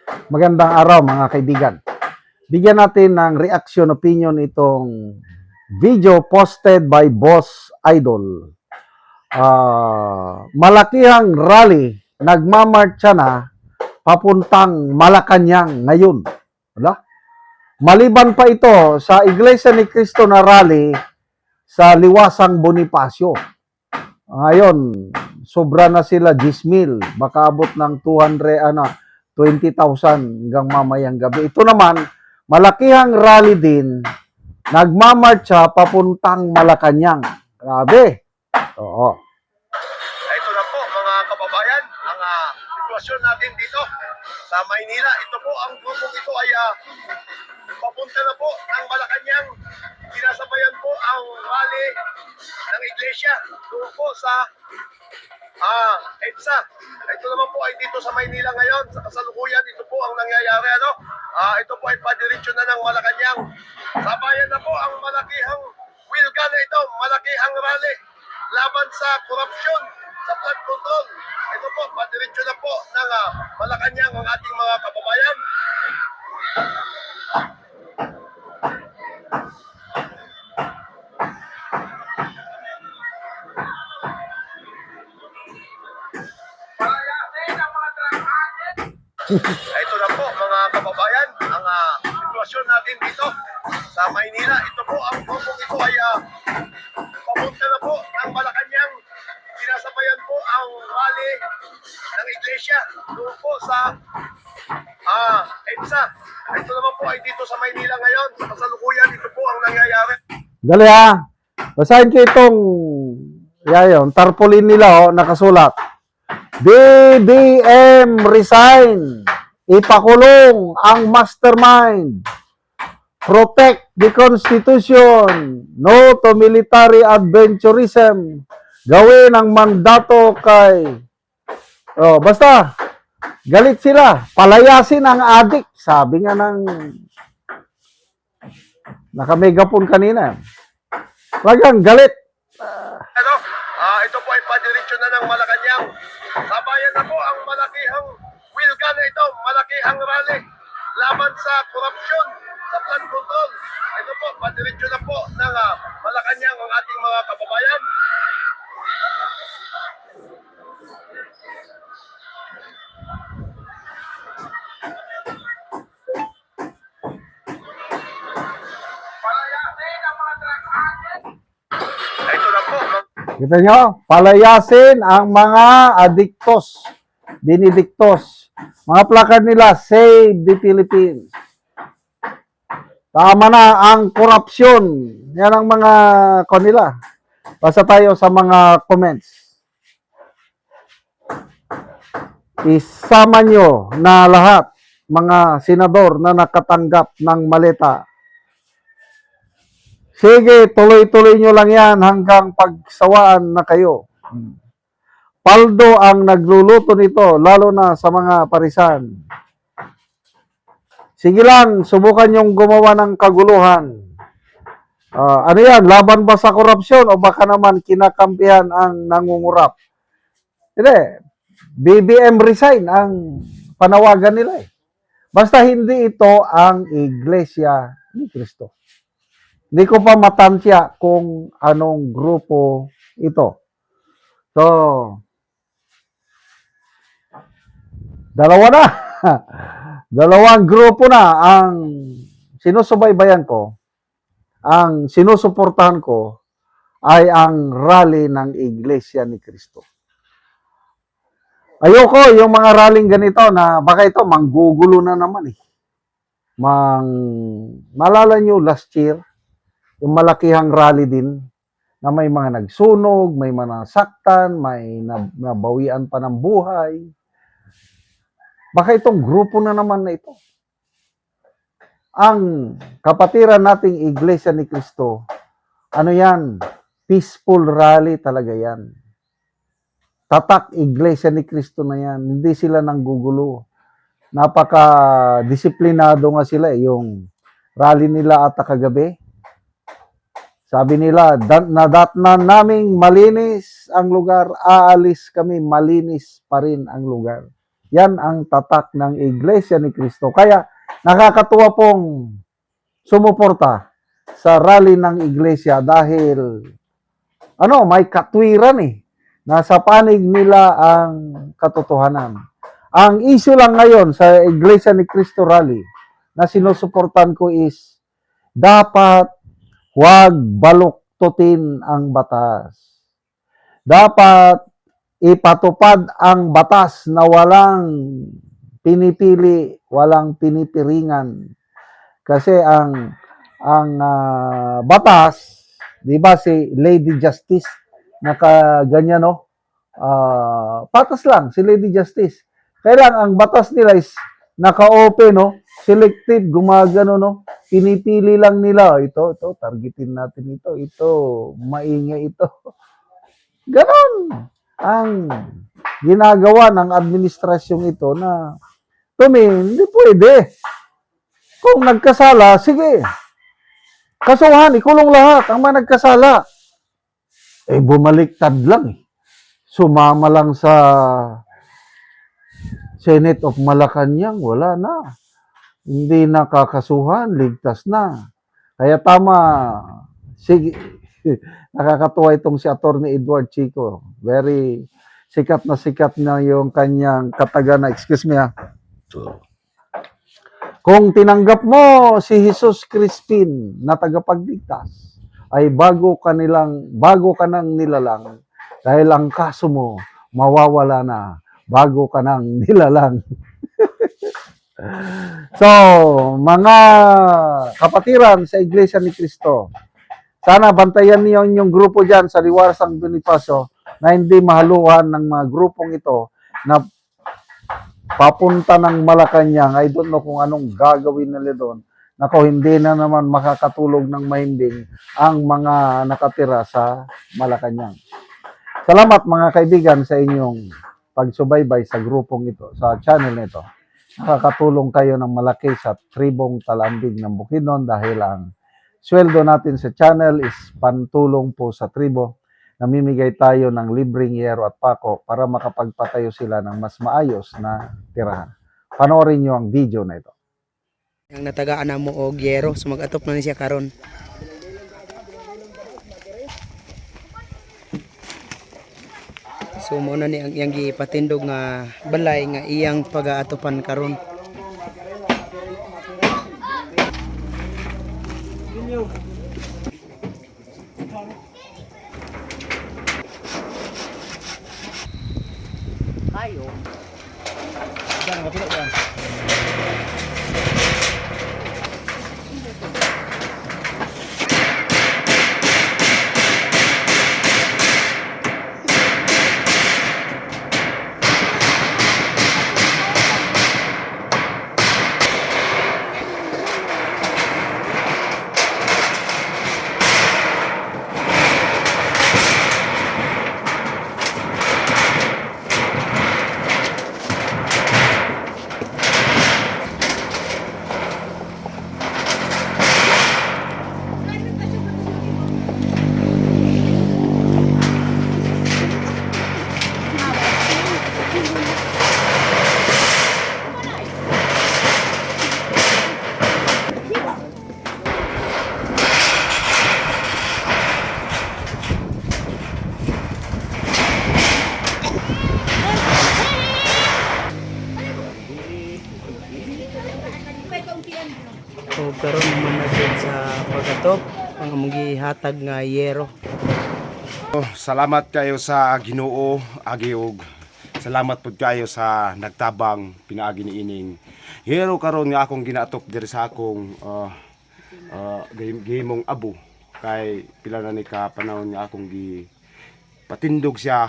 Magandang araw mga kaibigan. Bigyan natin ng reaction opinion itong video posted by Boss Idol. Malakihang rally, nagmamarcha na papuntang Malacanang ngayon. Wala? Maliban pa ito sa Iglesia ni Cristo na rally sa Liwasang Bonifacio. Ngayon, sobra na sila 10,000, baka abot ng 20,000 hanggang mamayang gabi. Ito naman, malakihang rally din, nagmamarcha papuntang Malacanang. Grabe. Oo. Ito na po mga kababayan, ang sitwasyon natin dito sa Maynila. Ito po, ang grupong ito ay papunta na po ng Malacanang. Sinasabayan po ang rally ng iglesia doon po sa EDSA. Ito naman po ay dito sa Maynila ngayon. Sa kasalukuyan, ito po ang nangyayari. Ito po ay padiretso na ng Malacanang. Sabayan na po ang malakihang wilga na ito, malakihang rally laban sa korupsyon, sa flood control. Ito po, padiretso na po ng Malacanang ang ating mga kababayan. Ito na po mga kababayan, ang sitwasyon natin dito sa Maynila. Ito po, ang grupong ito ay papunta na po ng Malacanang. Sinasabayan po ang rally ng iglesia doon po sa EDSA. Ito naman po ay dito sa Maynila ngayon. Sa kasalukuyan, ito po ang nangyayari. Dali ha. Basahin ko itong tarpaulin nila, nakasulat. BBM resign. Ipakulong ang mastermind. Protect the Constitution. No to military adventurism. Gawin ang mandato kay... basta, galit sila. Palayasin ang adik. Sabi nga ng naka-megapon kanina. Talagang galit. Ito po ay padiretso na ng Malacanang. Sabayan na po ang malakihang wilga na ito, malakihang rally laban sa korupsyon, sa flood control. Ito po, padiretso na po ng Malacanang ang ating mga kababayan. Ito na po. Kita nyo? Palayasin ang mga adiktos, dinidiktos. Mga plakad nila, Save the Philippines. Tama na ang korupsyon. Yan ang mga kanila. Basta tayo sa mga comments. Isama nyo na lahat, mga senador na nakatanggap ng maleta. Sige, tuloy-tuloy nyo lang yan hanggang pagsawaan na kayo. Paldo ang nagluluto nito, lalo na sa mga parisan. Sige lang, subukan yung gumawa ng kaguluhan. Ano yan, laban ba sa korupsyon o baka naman kinakampihan ang nangungurap? Hindi, BBM resign ang panawagan nila eh. Basta hindi ito ang Iglesia ni Cristo. Hindi ko pa matansya kung anong grupo ito. So, dalawa na. Dalawang grupo na ang sinusubaybayan ko. Ang sinusuportahan ko ay ang rally ng Iglesia ni Cristo. Ayoko yung mga rallying ganito na baka ito manggugulo na naman eh. Malala nyo last year, yung malakihang rally din na may mga nagsunog, may mga nasaktan, may nabawian pa ng buhay. Baka itong grupo na naman na ito. Ang kapatiran nating Iglesia ni Cristo, ano yan? Peaceful rally talaga yan. Tatak Iglesia ni Cristo na yan. Hindi sila nanggugulo. Napaka-disiplinado nga sila eh. Yung rally nila ata kagabi. Sabi nila, nadatnan naming malinis ang lugar, aalis kami, malinis pa rin ang lugar. Yan ang tatak ng Iglesia ni Cristo. Kaya nakakatuwa pong sumuporta sa rally ng Iglesia dahil may katwiran eh. Nasa panig nila ang katotohanan. Ang issue lang ngayon sa Iglesia ni Cristo rally na sinusuportan ko is dapat huwag baluktutin ang batas. Dapat ipatupad ang batas na walang pinipili, walang pinipiringan. Kasi ang batas, 'di ba si Lady Justice nakaganyan no? Patas lang si Lady Justice. Kaya lang ang batas nila is naka-open no? Selective, gumagano no? Pinipili lang nila ito targetin natin ito maingay ito. Ganon ang ginagawa ng administrasyong ito na hindi pwede. Kung nagkasala, sige. Kasuhan, ikulong lahat ang mga nagkasala. Bumaliktad lang eh. Sumama lang sa Senate of Malacanang, wala na. Hindi nakakasuhan, ligtas na. Kaya tama, sige, nakakatuwa itong si Attorney Edward Chico. Very sikat na yung kanyang kataga na, excuse me ha. Kung tinanggap mo si Jesus Crispin na tagapagligtas, ay bago ka nang nilalang dahil ang kaso mo mawawala na bago ka nang nilalang. So, mga kapatiran sa Iglesia ni Cristo, sana bantayan niyo yung grupo dyan sa Liwar San Bonifacio na hindi mahaluhan ng mga grupong ito na papunta ng Malacanang. I don't know kung anong gagawin nila doon. Nako, hindi na naman makakatulog ng mahimbing ang mga nakatira sa Malacanang. Salamat mga kaibigan sa inyong pagsubaybay sa grupong ito, sa channel nito. Nakakatulong kayo ng malaki sa tribong Talambig ng Bukidnon dahil ang sweldo natin sa channel is pantulong po sa tribo. Namimigay tayo ng libreng yero at pako para makapagpatayo sila ng mas maayos na tirahan. Panoorin nyo ang video na ito. Ang natagaan na mo og yero, so mag-atop na ni siya karon. So mo na ni ang iyang gipatindog nga balay nga iyang pag-aatopan karon. Ayo. Jangan kapila ba? So karon naman na jud sa pag-atop ang among gihatag nga yero. Salamat kayo sa Ginoo, Agiog. Salamat pud kayo sa nagtabang pinaagi ni ining hero karon nga akong ginaatop diri sa akong gihimong abo kay pila na ni ka panahon nga akong patindog siya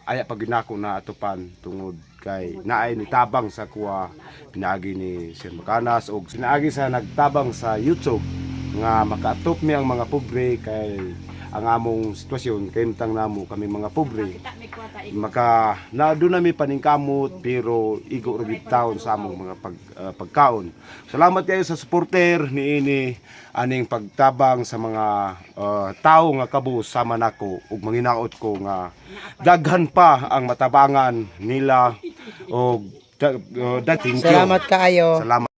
aya pag ginako na atupan tungod kay naay ni tabang sa kuha pinaagi ni Sir Makanas og sinaagi sa nagtabang sa YouTube nga makaatop mi ang mga pobre kay ang among sitwasyon kay mitang namo kami mga pobre maka naado nami paningkamot pero igo ra gid taon sa among mga pagkaon. Salamat kayo sa supporter niini aning pagtabang sa mga tao nga kabus sama nako ug manginaot ko nga daghan pa ang matabangan nila og Thank you. Salamat kaayo. Salamat.